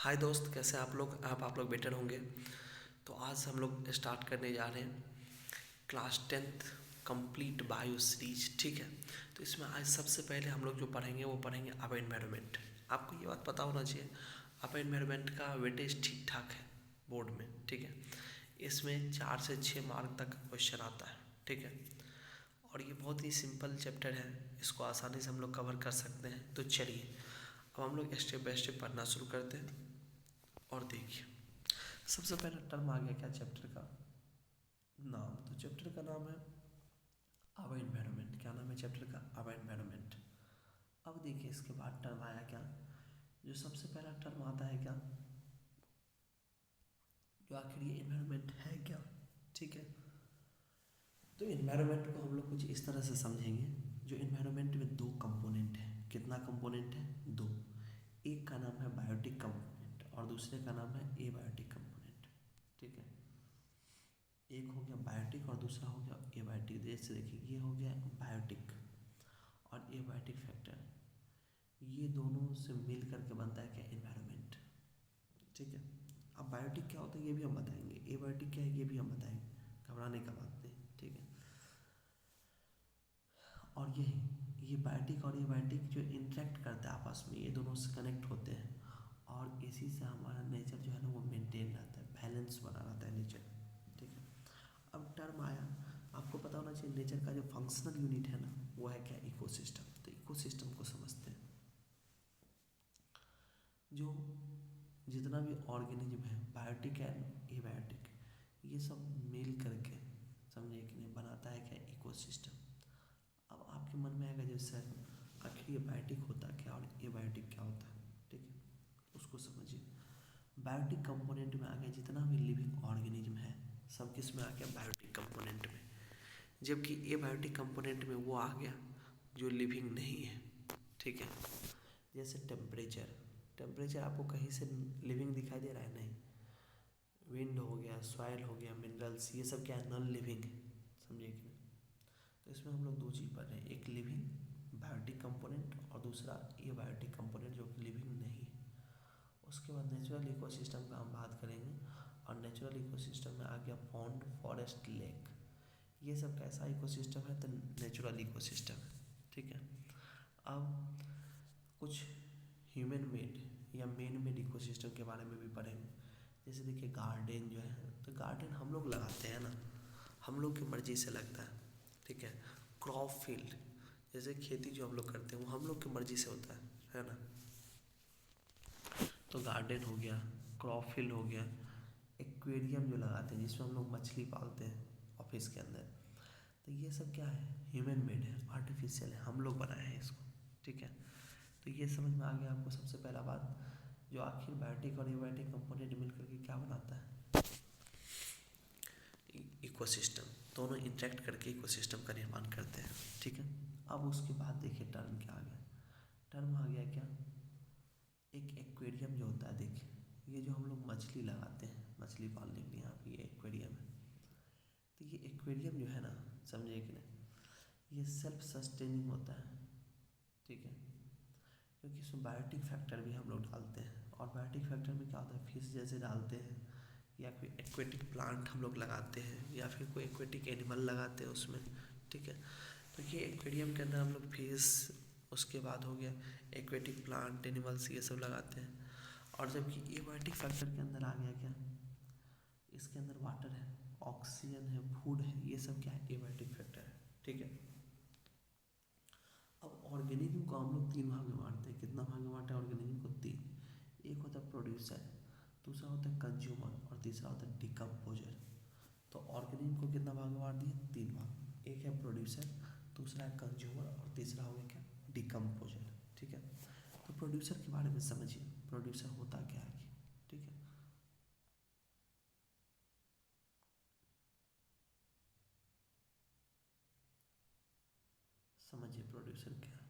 हाय दोस्त, कैसे आप लोग? आप लोग बेटर होंगे। तो आज हम लोग स्टार्ट करने जा रहे हैं class 10th complete bio series. ठीक है, तो इसमें आज सबसे पहले हम लोग जो पढ़ेंगे वो पढ़ेंगे अब एनवायरनमेंट। आपको ये बात पता होना चाहिए, अब एनवायरनमेंट का वेटेज ठीक ठाक है बोर्ड में। ठीक है, इसमें 4 से 6 मार्क तक क्वेश्चन आता है। ठीक है, और ये बहुत ही सिंपल चैप्टर है, इसको आसानी से हम लोग कवर कर सकते हैं। तो चलिए अब हम लोग स्टेप बाय स्टेप पढ़ना शुरू करते हैं। और देखिए, सबसे पहला टर्म आ गया क्या चैप्टर का नाम। तो चैप्टर का नाम है आवर एनवायरनमेंट। क्या नाम है चैप्टर का? Our environment. अब देखिए इसके बाद टर्म आया क्या, जो सबसे पहला टर्म आता है क्या, जो आखिर ये एनवायरनमेंट है क्या। ठीक है, तो एनवायरनमेंट को हम लोग कुछ इस तरह से समझेंगे, जो एनवायरनमेंट में दो कंपोनेंट है। कितना कंपोनेंट है? दो। एक का नाम है बायोटिक कंपोनेंट और दूसरे का नाम है एबायोटिक कंपोनेंट। ठीक है, एक हो गया बायोटिक और दूसरा हो गया एबायोटिक। जैसे देखिए, ये हो गया बायोटिक और एबायोटिक फैक्टर, ये दोनों से मिल करके बनता है क्या? एनवायरनमेंट। ठीक है, अब बायोटिक क्या होता है ये भी हम बताएंगे, एबायोटिक क्या है ये भी हम बताएंगे, घबराने का बात नहीं। ठीक है, और ये बायोटिक और एबायोटिक जो इंटरेक्ट करते हैं आपस में, ये दोनों से कनेक्ट होते हैं और इसी से हमारा नेचर जो है ना वो मेंटेन रहता है, बैलेंस बना रहता है नेचर। ठीक है, अब टर्म आया, आपको पता होना चाहिए नेचर का जो फंक्शनल यूनिट है ना वो है क्या? इकोसिस्टम। तो इकोसिस्टम को समझते हैं, जो जितना भी ऑर्गेनिज्म है, बायोटिक एंड एबायोटिक, ये सब मिल करके, समझे कि नहीं, बनाता है क्या? इकोसिस्टम। अब आपके मन में आएगा जैसे सर आखिर ये बायोटिक होता क्या और एबायोटिक क्या होता है। ठीक है, उसको समझिए। बायोटिक कंपोनेंट में आ गया जितना भी लिविंग ऑर्गेनिज्म है, सब किस में आ गया? बायोटिक कंपोनेंट में। जबकि एबायोटिक कंपोनेंट में वो आ गया जो लिविंग नहीं है। ठीक है, जैसे टेम्परेचर। टेम्परेचर आपको कहीं से लिविंग दिखाई दे रहा है? नहीं। विंड हो गया, सॉइल हो गया, मिनरल्स, ये सब क्या है? नॉन लिविंग है। समझिए कि नहीं? तो इसमें हम लोग दो चीज़ पढ़ रहे हैं, एक लिविंग बायोटिक कंपोनेंट और दूसरा एबायोटिक कंपोनेंट जो कि लिविंग नहीं है। उसके बाद नेचुरल इकोसिस्टम का हम बात करेंगे, और नेचुरल इकोसिस्टम में आ गया पॉन्ड, फॉरेस्ट, लेक। ये सब कैसा इकोसिस्टम है? तो नेचुरल इकोसिस्टम है। ठीक है, अब कुछ ह्यूमन मेड या मैन मेड इकोसिस्टम के बारे में भी पढ़ेंगे। जैसे देखिए गार्डन जो है, तो गार्डन हम लोग लगाते हैं ना, हम लोग की मर्ज़ी से लगता है। ठीक है, क्रॉप फील्ड, जैसे खेती जो हम लोग करते हैं वो हम लोग की मर्ज़ी से होता है ना। तो गार्डन हो गया, क्रॉप फील्ड हो गया, एक्वेरियम जो लगाते हैं जिसमें हम लोग मछली पालते हैं ऑफिस के अंदर, तो ये सब क्या है? ह्यूमन मेड है, आर्टिफिशियल है, हम लोग बनाए हैं इसको। ठीक है, तो ये समझ में आ गया आपको सबसे पहला बात, जो आखिर बायोटिक और एबायोटिक कंपोनेंट मिलकर के क्या बनाता है? इकोसिस्टम। दोनों इंटरेक्ट करके इकोसिस्टम का निर्माण करते हैं। ठीक है, अब उसके बाद देखिए टर्म क्या आ गया। टर्म आ गया क्या? एक एक्वेरियम जो होता है, देखिए ये जो हम लोग मछली लगाते हैं मछली पालने के लिए, यहाँ पे ये एक्वेरियम है। तो ये एक्वेरियम जो है ना, समझिए कि नहीं, ये सेल्फ सस्टेनिंग होता है। ठीक है, क्योंकि इसमें बायोटिक फैक्टर भी हम लोग डालते हैं, और बायोटिक फैक्टर में क्या होता है? फिश जैसे डालते हैं, या कोई एक्वेटिक प्लांट हम लोग लगाते हैं, या फिर कोई एक्वेटिक एनिमल लगाते हैं उसमें। ठीक है, तो ये एक्वेरियम के अंदर हम लोग फिश, उसके बाद हो गया एक्वेटिक प्लांट, एनिमल्स, ये सब लगाते हैं। और जबकि एबायोटिक फैक्टर के अंदर आ गया क्या? इसके अंदर वाटर है, ऑक्सीजन है, फूड है, ये सब क्या है? एबायोटिक फैक्टर है। ठीक है, अब ऑर्गेनिज्म को हम लोग तीन भाग में बांटते हैं। कितना भाग में बांटे हैं ऑर्गेनिज्म को? तीन। एक होता है प्रोड्यूसर, दूसरा होता है कंज्यूमर और तीसरा होता है डिकम्पोजर। तो ऑर्गेनिज्म को कितना भाग में बांट दिए? तीन भाग। एक है प्रोड्यूसर, दूसरा है कंज्यूमर और तीसरा हो गया क्या? डिकम्पोजर। ठीक है, तो प्रोड्यूसर के बारे में समझिए, प्रोड्यूसर होता क्या है। ठीक है, समझिए प्रोड्यूसर क्या है।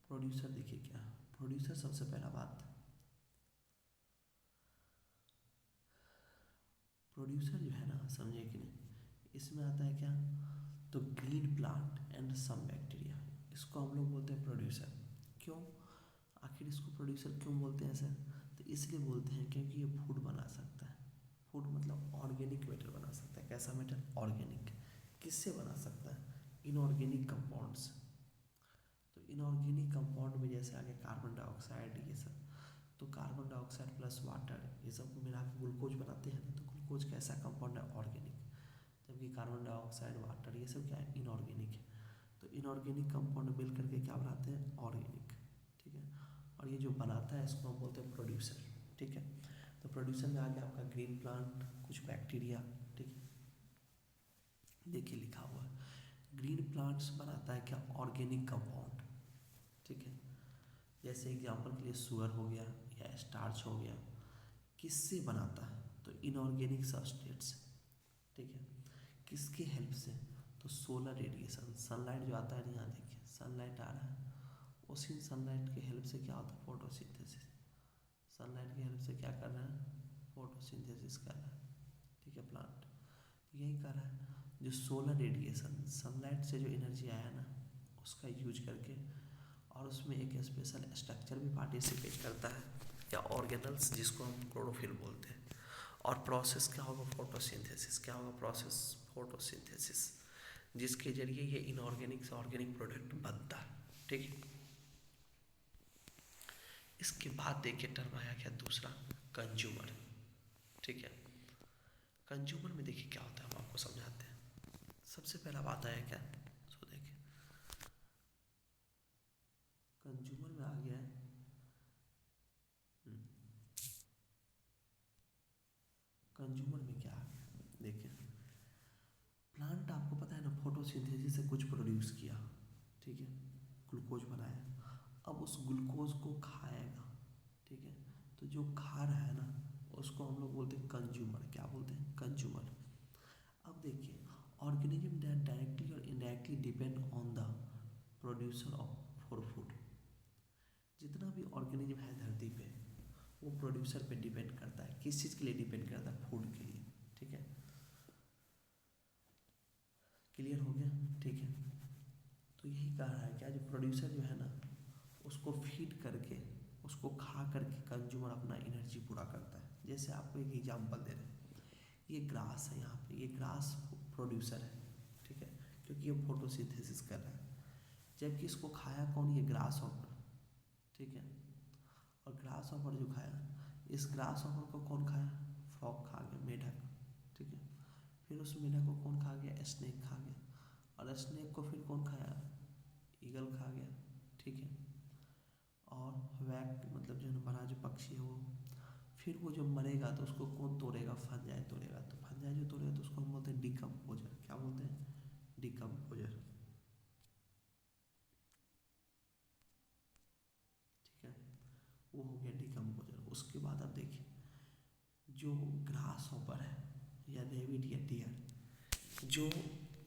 प्रोड्यूसर देखिए क्या है। प्रोड्यूसर सबसे पहला बात, प्रोड्यूसर जो है ना, समझे कि नहीं, इसमें आता है क्या? तो green plant and some bacteria, इसको हम लोग बोलते हैं प्रोड्यूसर। क्यों, आखिर इसको प्रोड्यूसर क्यों बोलते हैं ऐसे? तो इसलिए बोलते हैं क्योंकि ये फूड बना सकता है। फूड मतलब ऑर्गेनिक मैटर बना सकता है। कैसा मैटर? ऑर्गेनिक। किससे बना सकता है? Inorganic compounds. तो इनऑर्गेनिक कंपाउंड में जैसे आगे कार्बन डाइऑक्साइड, ये सब, तो कार्बन डाइऑक्साइड प्लस वाटर ये सब मिला के ग्लूकोज बनाते हैं ना। तो ग्लूकोज कैसा कंपाउंड है? ऑर्गेनिक। जबकि कार्बन डाइऑक्साइड, वाटर ये सब क्या है? इनऑर्गेनिक है। तो इनऑर्गेनिक कंपाउंड मिल करके क्या बनाते हैं? ऑर्गेनिक। ठीक है। और ये जो बनाता है इसको हम बोलते हैं प्रोड्यूसर। ठीक है। तो प्रोड्यूसर में आ गया आपका ग्रीन प्लांट, कुछ बैक्टीरिया। ठीक है, देखिए लिखा हुआ है ग्रीन प्लांट्स बनाता है क्या? Organic compound. ठीक है, जैसे एग्जांपल के लिए शुगर हो गया या स्टार्च हो गया। किससे बनाता है? तो इनऑर्गेनिक सबस्ट्रेट्स। ठीक है, किसके हेल्प से? तो सोलर रेडिएशन, सनलाइट जो आता है ना, यहाँ देखिए सनलाइट आ रहा है, उसी सनलाइट के हेल्प से क्या होता है? फोटोसिंथेसिस। सनलाइट की हेल्प से क्या कर रहा है? फोटोसिंथेसिस कर रहा है। ठीक है, प्लांट यही कर रहा है। जो सोलर रेडिएशन, सनलाइट से जो एनर्जी आया ना, उसका यूज करके, और उसमें एक स्पेशल स्ट्रक्चर भी पार्टिसिपेट करता है या ऑर्गेनल्स, जिसको हम क्लोरोफिल बोलते हैं। और प्रोसेस क्या होगा? फोटोसिंथेसिस। क्या होगा प्रोसेस? फोटोसिंथेसिस, जिसके जरिए ये इनऑर्गेनिक से ऑर्गेनिक प्रोडक्ट बनता है। ठीक है, इसके बाद देखिए टर्म आया क्या? दूसरा, कंज्यूमर। ठीक है, कंज्यूमर में देखिए क्या होता है, हम आपको समझाते हैं। सबसे पहला बात आया क्या? सो देखिए कंज्यूमर में आ गया है कंज्यूमर में क्या आ गया? देखिए प्लांट आपको पता है ना, फोटोसिंथेसिस से कुछ प्रोड्यूस किया। ठीक है, ग्लूकोज बनाया। अब उस ग्लूकोज को खाएगा। ठीक है, तो जो खा रहा है ना, उसको हम लोग बोलते हैं कंज्यूमर। क्या बोलते हैं? कंज्यूमर। अब देखिए ऑर्गेनिज्म दैट डायरेक्टली और indirectly depend on the producer of for food. जितना भी ऑर्गेनिज्म है धरती पे, वो प्रोड्यूसर पे डिपेंड करता है। किस चीज़ के लिए डिपेंड करता है? फूड के लिए। ठीक है, क्लियर हो गया? ठीक है, तो यही कह रहा है क्या, जो प्रोड्यूसर जो है ना, उसको फीड करके, उसको खा करके कंज्यूमर अपना एनर्जी पूरा करता है। जैसे आपको एक एग्जांपल दे रहे हैं, ये ग्रास है, यहाँ पे ये ग्रास प्रोड्यूसर है। ठीक है, क्योंकि ये फोटोसिंथेसिस कर रहा है। जबकि इसको खाया कौन? ये ग्रास हॉपर। ठीक है, और ग्रास हॉपर जो खाया, इस ग्रास हॉपर को कौन खाया? फ्रॉग खा गया, मेढक। ठीक है, फिर उस मेढक को कौन खा गया? स्नेक खा गया। और स्नेक को फिर कौन खाया? ईगल खा गया। ठीक है, और वैक मतलब जो बड़ा जो पक्षी है वो, फिर वो जब मरेगा तो उसको कौन तोड़ेगा? फंजाई तोड़ेगा। तो फंजाई जो तोड़ेगा तो उसको हम बोलते हैं डिकम्पोजर। क्या बोलते हैं? डिकम्पोजर। ठीक है, वो हो गया डिकम्पोजर। उसके बाद आप देखिए जो ग्रास हॉपर है या रेबिट या डियर, जो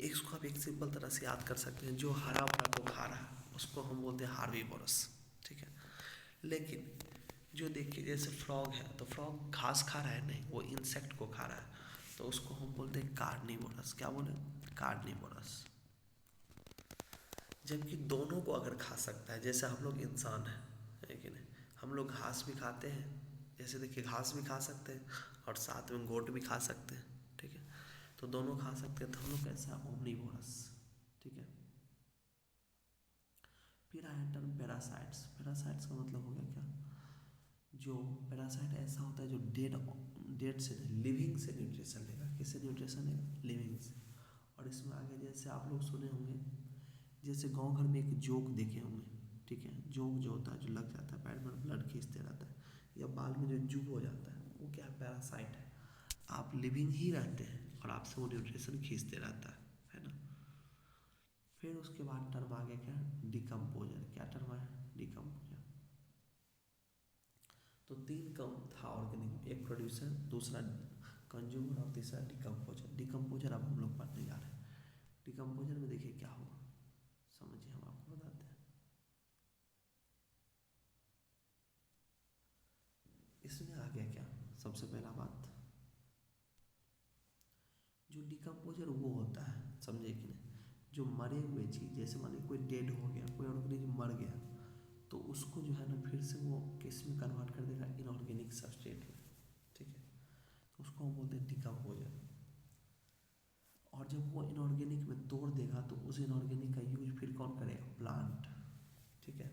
इसको आप एक सिंपल तरह से याद कर सकते हैं, जो हरा भरा को खा रहा है उसको हम बोलते हैं हार्बीवोरस। ठीक है, लेकिन जो देखिए जैसे फ्रॉग है, तो फ्रॉग घास खा रहा है नहीं, वो इंसेक्ट को खा रहा है, तो उसको हम बोलते हैं कार्निवोरस। क्या बोले? कार्निवोरस। जबकि दोनों को अगर खा सकता है, जैसे हम लोग इंसान हैं, है कि नहीं, हम लोग घास भी खाते हैं। जैसे देखिए घास भी खा सकते हैं और साथ में गोट भी खा सकते हैं। ठीक है, तो दोनों खा सकते हैं, तो हम लोग कैसा? ओमनीवोरस। ठीक है, फिर आया टर्म पैरासाइट्स। पैरासाइट्स का मतलब हो गया क्या? जो पैरासाइट ऐसा होता है जो डेड डेड से लिविंग से न्यूट्रिशन लेगा। किससे न्यूट्रिशन लेगा? लिविंग से। और इसमें आगे जैसे आप लोग सुने होंगे, जैसे गांव घर में एक जोक देखे होंगे। ठीक है, जोक जो होता है, जो लग जाता है पैर में, ब्लड खींचते रहता है, या बाल में जो जू हो जाता है, वो क्या है? पैरासाइट है। आप लिविंग ही रहते हैं और आपसे वो न्यूट्रिशन खींचते रहता है ना। फिर उसके बाद टर्म आ गया क्या? डिकम्पोजर। क्या टर्म आया? डिकम्पोजर। तो तीन कम था ऑर्गेनिक, एक प्रोड्यूसर, दूसरा कंज्यूमर और तीसरा डिकम्पोजर। डिकम्पोजर अब हम लोग पढ़ने जा रहे हैं। डिकम्पोजर में देखिए क्या हुआ, समझिए, हम आपको बताते हैं। इसमें आ गया क्या? सबसे पहला बात, जो डिकम्पोजर वो होता है, समझे कि नहीं, जो मरे हुए चीज़, जैसे मान लीजिए कोई डेड हो गया, कोई कोई ऑर्गेनिज्म मर गया तो उसको जो है ना फिर से वो किस में कन्वर्ट कर देगा, इनऑर्गेनिक सबस्ट्रेट में, ठीक है। तो उसको हम बोलते हैं डिकम्पोजर। और जब वो इनऑर्गेनिक में तोड़ देगा तो उस इनऑर्गेनिक का यूज फिर कौन करेगा, प्लांट, ठीक है।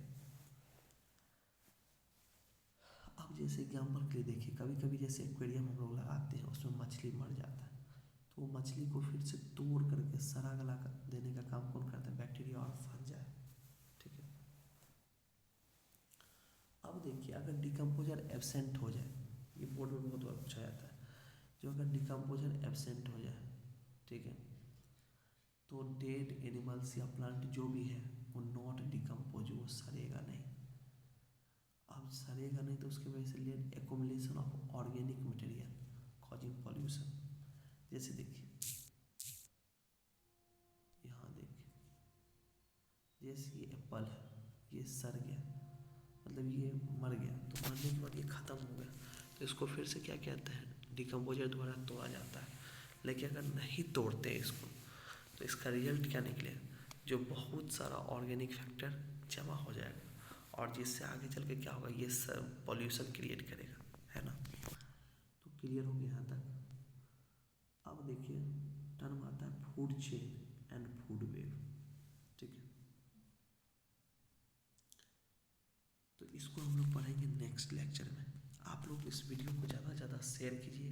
अब जैसे एग्जाम्पल के लिए देखिए, कभी कभी जैसे एक्वेरियम हम लोग लगाते हैं, उसमें मछली मर जाता है, तो वो मछली को फिर से तोड़ करके सड़ा गला देने का काम कौन करता है, बैक्टीरिया और फंजाई, ठीक है। अब देखिए अगर डिकम्पोजर एब्सेंट हो जाए, ये बोर्ड में बहुत बार पूछा जाता है, जो अगर डिकम्पोजर एब्सेंट हो जाए, ठीक है, तो डेड एनिमल्स या प्लांट जो भी है वो नॉट डिकम्पोज, वो सड़ेगा नहीं। अब सड़ेगा नहीं तो उसकी वजह से late accumulation of organic material causing pollution. जैसे देखिए यहाँ देखिए, जैसे ये एप्पल है, ये सड़ गया, मतलब ये मर गया, तो मरने के बाद ये ख़त्म हो गया, तो इसको फिर से क्या कहते हैं, डिकम्पोजर द्वारा तोड़ा जाता है। लेकिन अगर नहीं तोड़ते इसको तो इसका रिजल्ट क्या निकले, जो बहुत सारा ऑर्गेनिक फैक्टर जमा हो जाएगा और जिससे आगे चल के क्या होगा, ये सब पॉल्यूशन क्रिएट करेगा, है ना। तो क्लियर हो गया यहाँ तक। अब देखिए टर्म आता है food chain and food web, ठीक है। तो इसको हम लोग पढ़ेंगे नेक्स्ट लेक्चर में। आप लोग इस वीडियो को ज़्यादा से ज़्यादा शेयर कीजिए,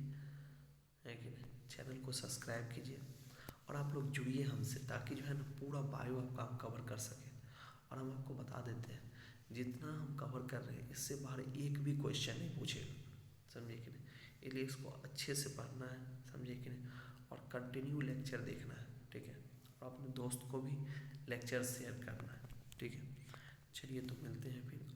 है कि नहीं, चैनल को सब्सक्राइब कीजिए और आप लोग जुड़िए हमसे, ताकि जो है ना पूरा बायो आपका हम कवर कर सकें। और हम आपको बता देते हैं जितना हम कवर कर रहे हैं इससे बाहर एक भी क्वेश्चन नहीं पूछेगा, समझे कि नहीं। इसलिए इसको अच्छे से पढ़ना है, समझे कि नहीं, और कंटिन्यू लेक्चर देखना है, ठीक है। और अपने दोस्त को भी लेक्चर शेयर करना है, ठीक है। चलिए तो मिलते हैं फिर।